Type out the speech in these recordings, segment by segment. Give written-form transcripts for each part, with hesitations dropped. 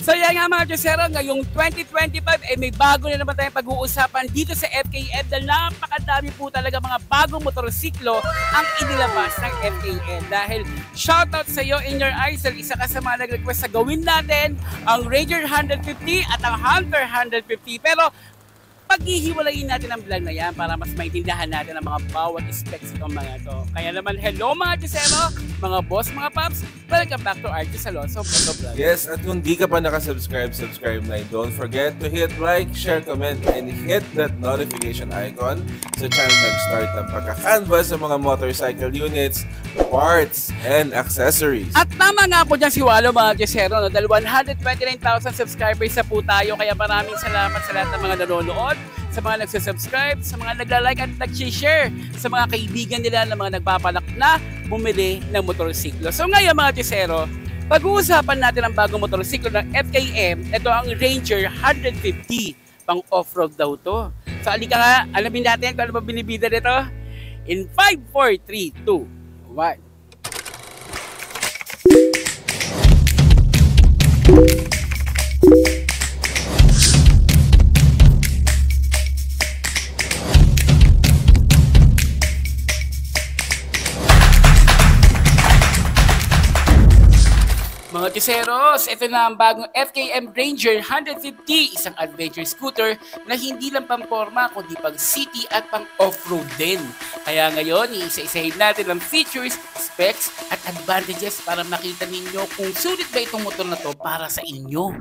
So yan nga mga Diyosero, ngayong 2025 may bago na naman tayong pag-uusapan dito sa FKM dahil napakadami po talaga mga bagong motorsiklo ang inilabas ng FKM. Dahil shoutout sa iyo in your eyes, isa ka sa mga nag-request sa gawin natin ang Ranger 150 at ang Hunter 150. Pero paghihiwalayin natin ang vlog na yan para mas maintindihan natin ang mga bawat specs itong mga ito. Kaya naman, hello mga Diyosero, mga boss, mga paps, welcome back to Artis Alonso Photo Vlog. Yes, at kung di ka pa nakasubscribe, subscribe na. Don't forget to hit like, share, comment, and hit that notification icon sa channel nag-start ng pagka-canvas sa mga motorcycle units, parts, and accessories. At tama nga po dyan si Walo mga Diyosero, no? Dahil 129,000 subscribers na po tayo, kaya maraming salamat sa lahat ng mga nanonood, sa mga nagsasubscribe, sa mga nagla-like at nag-share, sa mga kaibigan nila na mga nagpapalak na bumili ng motorsiklo. So ngayon mga Diyosero, pag-uusapan natin ang bagong motorsiklo ng FKM. Ito ang Ranger 150, pang off-road daw to. So alika nga, alamin natin kung ano ba binibida nito. In 5, 4, 3, 2, 1. Mga Diyuseros, ito na ang bagong FKM Ranger 150, isang adventure scooter na hindi lang pang-forma kundi pang city at pang off-road din. Kaya ngayon, iisa-isahin natin ang features, specs at advantages para makita ninyo kung sulit ba itong motor na to para sa inyo.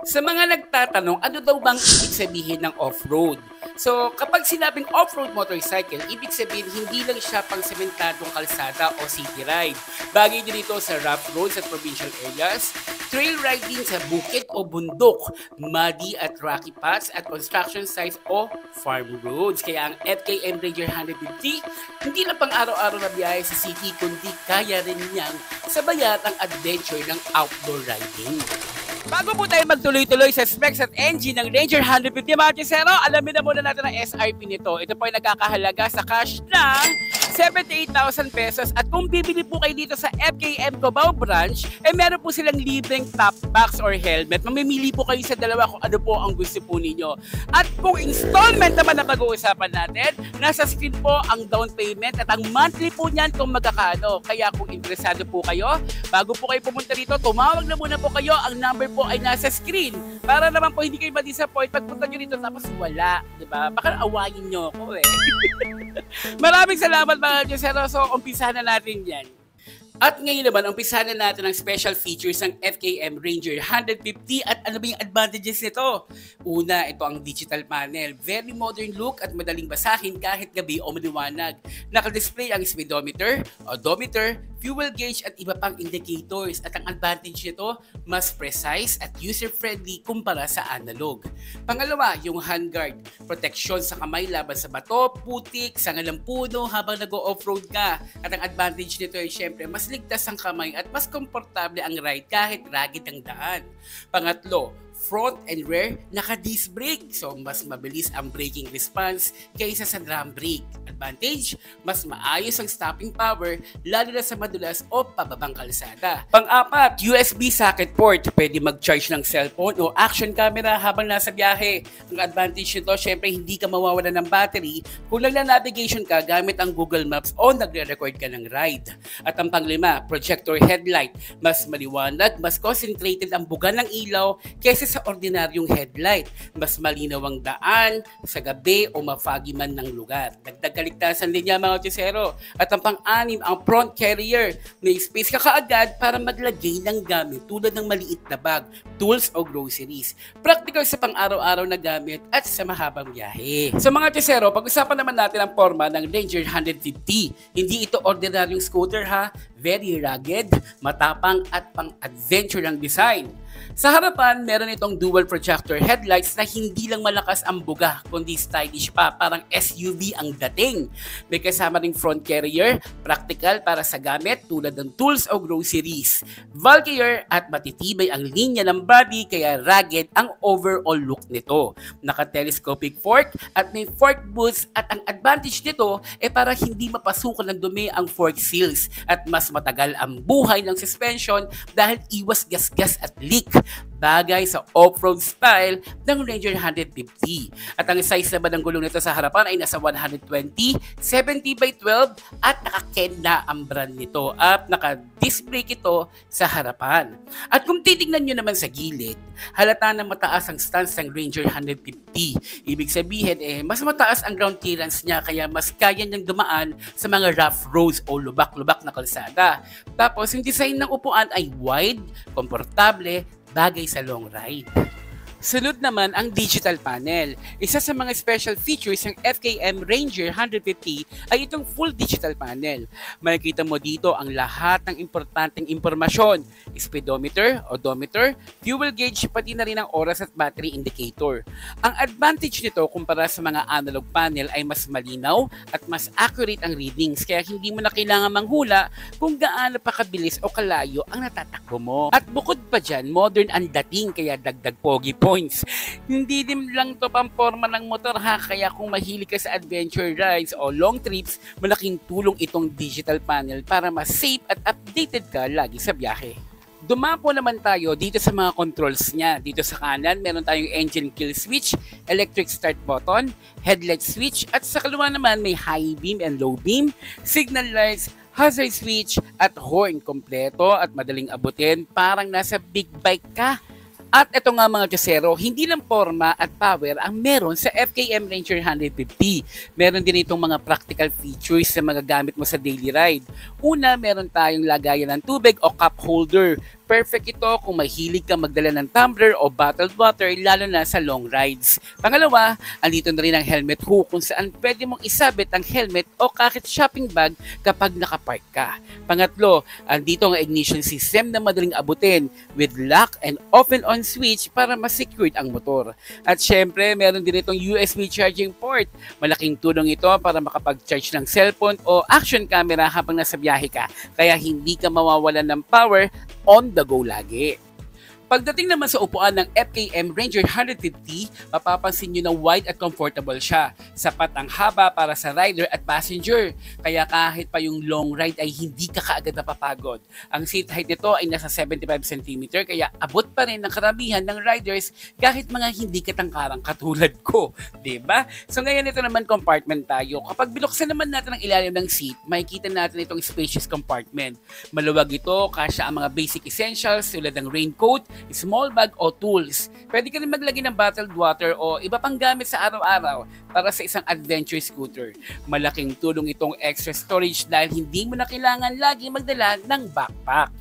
Sa mga nagtatanong, ano daw bang ibig sabihin ng off-road? So, kapag sinabing off-road motorcycle, ibig sabihin hindi lang siya pang sementadong kalsada o city ride. Bagay din ito sa rough roads at provincial areas, trail riding sa bukid o bundok, muddy at rocky paths at construction sites o farm roads. Kaya ang FKM Ranger 150, hindi lang pang araw-araw na biyahe sa city, kundi kaya rin niyang sabayan ang adventure ng outdoor riding. Bago po tayo magtuloy-tuloy sa specs at engine ng Ranger 150 mga Diyosero, alamin na muna natin ang SRP nito. Ito po ay nagkakahalaga sa cash ng 78,000 pesos at kung bibili po kayo dito sa FKM Cubao branch, meron po silang libreng top box or helmet. Mamimili po kayo sa dalawa kung ano po ang gusto po ninyo. At kung installment naman na pag-uusapan natin, nasa screen po ang down payment at ang monthly po niyan kung magkakano. Kaya kung interesado po kayo, bago po kayo pumunta dito, tumawag na muna po kayo. Ang number po ay nasa screen para naman po hindi kayo ma-disappoint pagpunta nyo dito tapos wala, di ba? Baka awayin nyo ako eh. Maraming salamat mga Diyosero. So, umpisahan na natin yan. At ngayon naman, umpisahan na natin ang special features ng FKM Ranger 150 at ano ba yung advantages nito? Una, ito ang digital panel. Very modern look at madaling basahin kahit gabi o maliwanag. Naka-display ang speedometer, odometer, fuel gauge at iba pang indicators. At ang advantage nito, mas precise at user-friendly kumpara sa analog. Pangalawa, yung handguard. Protection sa kamay laban sa bato, putik, sangal ng puno habang nag-o-offroad ka. At ang advantage nito ay syempre, mas ligtas ang kamay at mas komportable ang ride kahit rugged ang daan. Pangatlo, front and rear naka-disc brake. So, mas mabilis ang braking response kaysa sa drum brake. Advantage, mas maayos ang stopping power lalo na sa madulas o pababang kalsada. Pang-apat, USB socket port. Pwede mag-charge ng cellphone o action camera habang nasa biyahe. Ang advantage nito, syempre hindi ka mawawala ng battery kung nagla-navigation ka gamit ang Google Maps o nagre-record ka ng ride. At ang panglima, projector headlight. Mas maliwanag, mas concentrated ang buga ng ilaw kaysa sa ordinaryong headlight. Mas malinaw ang daan sa gabi o mafagi man ng lugar. Dagdag kaligtasan din niya mga Diyosero. At ang pang-anim, ang front carrier. May space ka kaagad para maglagay ng gamit tulad ng maliit na bag, tools o groceries. Practical sa pang-araw-araw na gamit at sa mahabang biyahe. So mga Diyosero, pag-usapan naman natin ang forma ng Ranger 150. Hindi ito ordinaryong scooter ha. Very rugged, matapang at pang-adventure ng design. Sa harapan, meron itong dual projector headlights na hindi lang malakas ang buga, kundi stylish pa, parang SUV ang dating. May kasama ring front carrier, practical para sa gamit tulad ng tools o groceries. Bulkier at matitibay ang linya ng body kaya rugged ang overall look nito. Naka-telescopic fork at may fork boots at ang advantage nito ay para hindi mapasukan ng dumi ang fork seals at mas matagal ang buhay ng suspension dahil iwas gas-gas at leak. bagay sa off-road style ng Ranger 150. At ang size naman ng gulong nito sa harapan ay nasa 120, 70 by 12 at naka-Kenda ang brand nito at naka-disc brake ito sa harapan. At kung titignan nyo naman sa gilid, halata na mataas ang stance ng Ranger 150. Ibig sabihin mas mataas ang ground clearance niya kaya mas kaya niyang dumaan sa mga rough roads o lubak-lubak na kalsada. Tapos yung design ng upuan ay wide, komportable, bagay sa long ride. Sunod naman ang digital panel. Isa sa mga special features ng FKM Ranger 150 ay itong full digital panel. Makikita mo dito ang lahat ng importanteng impormasyon, speedometer, odometer, fuel gauge, pati na rin ang oras at battery indicator. Ang advantage nito kumpara sa mga analog panel ay mas malinaw at mas accurate ang readings kaya hindi mo na kailangan manghula kung gaano pa kabilis o kalayo ang natatakbo mo. At bukod pa dyan, modern ang dating kaya dagdag pogi points. Hindi din lang to pamporma ng motor ha, kaya kung mahilig ka sa adventure rides o long trips, malaking tulong itong digital panel para mas safe at updated ka lagi sa biyahe. Dumako naman tayo dito sa mga controls niya. Dito sa kanan, meron tayong engine kill switch, electric start button, headlight switch, at sa kaliwa naman may high beam and low beam, signal lights, hazard switch, at horn. Kompleto at madaling abutin, parang nasa big bike ka. At ito nga mga kasero, hindi lang forma at power ang meron sa FKM Ranger 150. Meron din itong mga practical features sa mga gamit mo sa daily ride. Una, meron tayong lagayan ng tubig o cup holder. Perfect ito kung mahilig ka magdala ng tumbler o bottled water lalo na sa long rides. Pangalawa, andito na rin ang helmet hook kung saan pwede mong isabit ang helmet o kahit shopping bag kapag nakapark ka. Pangatlo, andito ang ignition system na madaling abutin with lock and off and on switch para mas secured ang motor. At syempre, meron din itong USB charging port. Malaking tulong ito para makapag-charge ng cellphone o action camera habang nasa biyahe ka. Kaya hindi ka mawawalan ng power on the go lagi. Pagdating naman sa upuan ng FKM Ranger 150, mapapansin nyo na wide at comfortable siya. Sapat ang haba para sa rider at passenger. Kaya kahit pa yung long ride ay hindi ka kaagad napapagod. Ang seat height nito ay nasa 75 cm kaya abot pa rin ng karamihan ng riders kahit mga hindi katangkarang katulad ko. Diba? So ngayon ito naman compartment tayo. Kapag binuksan naman natin ang ilalim ng seat, makikita natin itong spacious compartment. Maluwag ito, kasya ang mga basic essentials tulad ng raincoat, small bag o tools. Pwede ka rin maglagay ng bottled water o iba pang gamit sa araw-araw para sa isang adventure scooter. Malaking tulong itong extra storage dahil hindi mo na kailangan lagi magdala ng backpack.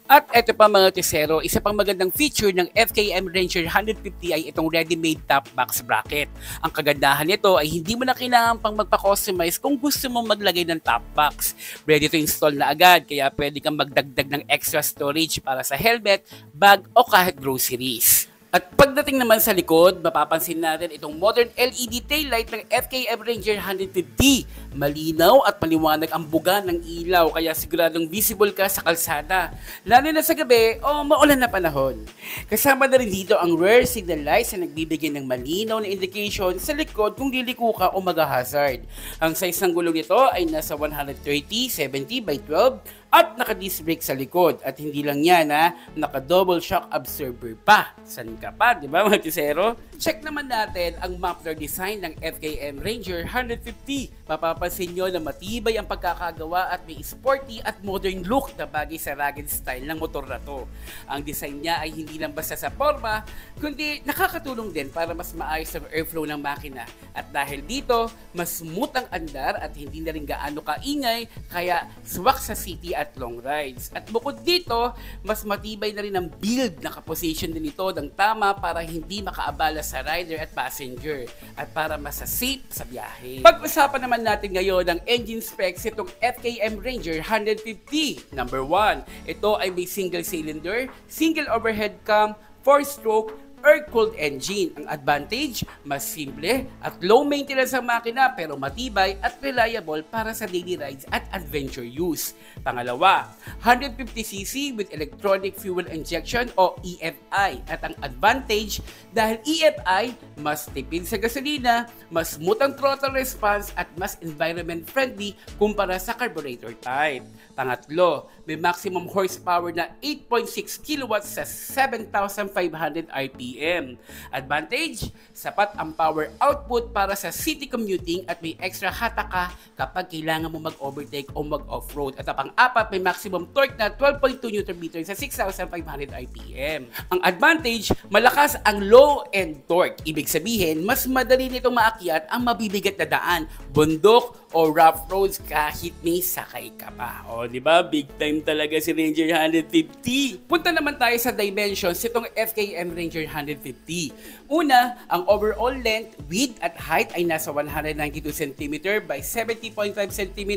At eto pa mga tisero, isa pang magandang feature ng FKM Ranger 150 ay itong ready-made top box bracket. Ang kagandahan nito ay hindi mo na kailangan pang magpa-customize kung gusto mong maglagay ng top box. Ready to install na agad kaya pwede kang magdagdag ng extra storage para sa helmet, bag o kahit groceries. At pagdating naman sa likod, mapapansin natin itong modern LED taillight ng FKM Ranger 150. Malinaw at maliwanag ang buga ng ilaw kaya siguradong visible ka sa kalsada. Lalo na sa gabi o maulan na panahon. Kasama na rin dito ang rear signal lights na nagbibigay ng malinaw na indication sa likod kung liliko ka o mag-hazard. Ang size ng gulong nito ay nasa 130, 70 by 12 at naka-disc brake sa likod. At hindi lang yan naka-double shock absorber pa. San ka pa, di ba mga tisero? Check naman natin ang muffler design ng FKM Ranger 150. Mapapansin nyo na matibay ang pagkakagawa at may sporty at modern look na bagay sa rugged style ng motor na to. Ang design niya ay hindi lang basta sa forma, kundi nakakatulong din para mas maayos ang airflow ng makina. At dahil dito, mas smooth ang andar at hindi na rin gaano kaingay, kaya swak sa city at long rides. At bukod dito, mas matibay na rin ang build na kaposition din ito ng tama para hindi makaabala sa rider at passenger at para mas safe sa biyahe. Pag-usapan naman natin ngayon ang engine specs itong FKM Ranger 150. Number 1, ito ay may single cylinder, single overhead cam, 4-stroke, air-cooled engine. Ang advantage, mas simple at low maintenance ang makina pero matibay at reliable para sa daily rides at adventure use. Pangalawa, 150cc with electronic fuel injection o EFI. At ang advantage, dahil EFI, mas tipid sa gasolina, mas smooth ang throttle response at mas environment friendly kumpara sa carburetor type. Pangatlo, may maximum horsepower na 8.6 kilowatts sa 7,500 RPM. Advantage, sapat ang power output para sa city commuting at may extra hatak ka kapag kailangan mo mag-overtake o mag-offroad. At ang pang-apat, may maximum torque na 12.2 Nm sa 6,500 RPM. Ang advantage, malakas ang low-end torque. Ibig sabihin, mas madali nitong maakyat ang mabibigat na daan, bundok o rough roads kahit may sakay ka pa. O, di ba? Big time talaga si Ranger 150. Punta naman tayo sa dimensions nitong FKM Ranger 150. Una, ang overall length, width at height ay nasa 192 cm by 70.5 cm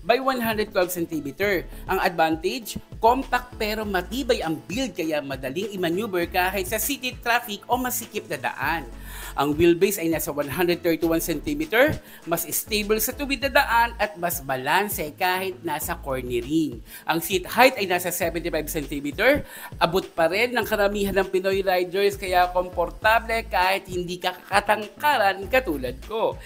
by 112 cm. Ang advantage, compact pero matibay ang build kaya madaling i-maneuver kahit sa city traffic o masikip na daan. Ang wheelbase ay nasa 131 cm, mas stable sa tuwid na daan at mas balanse kahit nasa cornering. Ang seat height ay nasa 75 cm, abot pa rin ng karamihan ng Pinoy riders kaya komportable kahit hindi ka katangkaran katulad ko.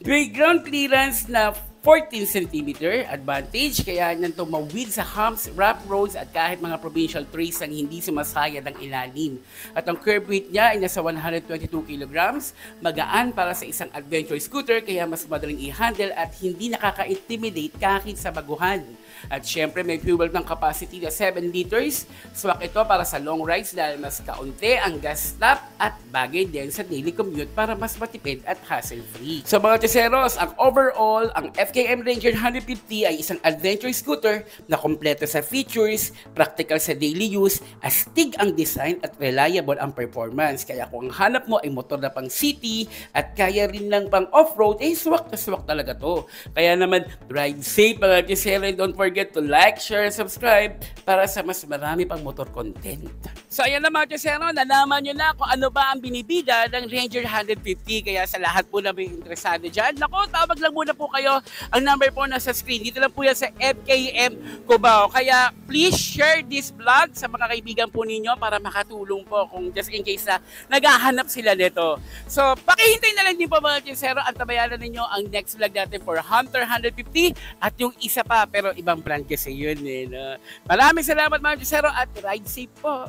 May ground clearance na 14 cm, advantage kaya nang tumawid sa humps, rough roads at kahit mga provincial trails ang hindi sumasayad ng ilalim. At ang curb weight niya ay nasa 122 kg, magaan para sa isang adventure scooter kaya mas madaling i-handle at hindi nakaka-intimidate kahit sa baguhan. At syempre may fuel tank capacity na 7 liters, swak ito para sa long rides dahil mas kaunti ang gas stop at bagay din sa daily commute para mas matipid at hassle-free. So mga tiseros, ang overall, ang FKM Ranger 150 ay isang adventure scooter na kompleto sa features, practical sa daily use, astig ang design at reliable ang performance. Kaya kung ang hanap mo ay motor na pang city at kaya rin lang pang off-road, swak na swak talaga to. Kaya naman, drive safe mga tiseros, and don't forget to like, share, subscribe para sa mas marami pang motor content. So ayan na mga tiseros, nalaman nyo na kung ano ba ang binibida ng Ranger 150. Kaya sa lahat po na may interesado dyan, naku, tawag lang muna po kayo. Ang number po nasa screen. Dito lang po yan sa FKM Cubao. Kaya please share this vlog sa mga kaibigan po ninyo para makatulong po kung just in case na naghahanap sila nito. So pakihintay na lang din po mga tiseros at tabayanan ninyo ang next vlog natin for Hunter 150 at yung isa pa pero ibang brand kasi yun eh. No? Maraming salamat mga tiseros at ride safe po.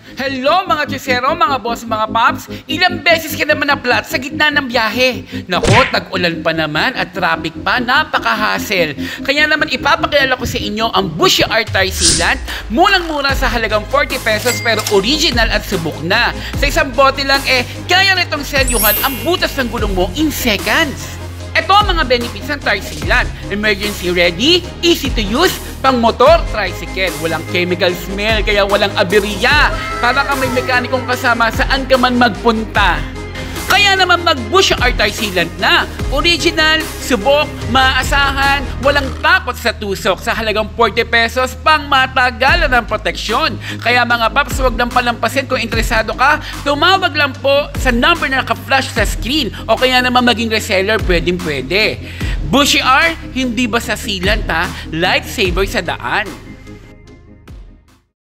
Hello mga chusero, mga boss, mga pops. Ilang beses ka naman na-flat sa gitna ng biyahe. Nako, tag-ulan pa naman at traffic pa, napaka-hassle. Kaya naman ipapakilala ko sa inyo ang Bushy R Tire Sealant. Murang-mura sa halagang 40 pesos pero original at subok na. Sa isang bote lang kaya nitong selyuhan ang butas ng gulong mo in seconds. Ito ang mga benefits ng Tire Sealant. Emergency ready, easy to use, pang motor, tricycle. Walang chemical smell, kaya walang aberya. Para ka may mekanikong kasama saan ka man magpunta. Kaya naman mag-Bushy R Tire Sealant na. Original, subok, maaasahan, walang takot sa tusok sa halagang 40 pesos pang matagalan ng proteksyon. Kaya mga paps, huwag nang palampasin kung interesado ka, tumawag lang po sa number na naka-flash sa screen o kaya naman maging reseller, pwedeng-pwede. Bushy R, hindi basta sealant ha, lifesaver sa daan.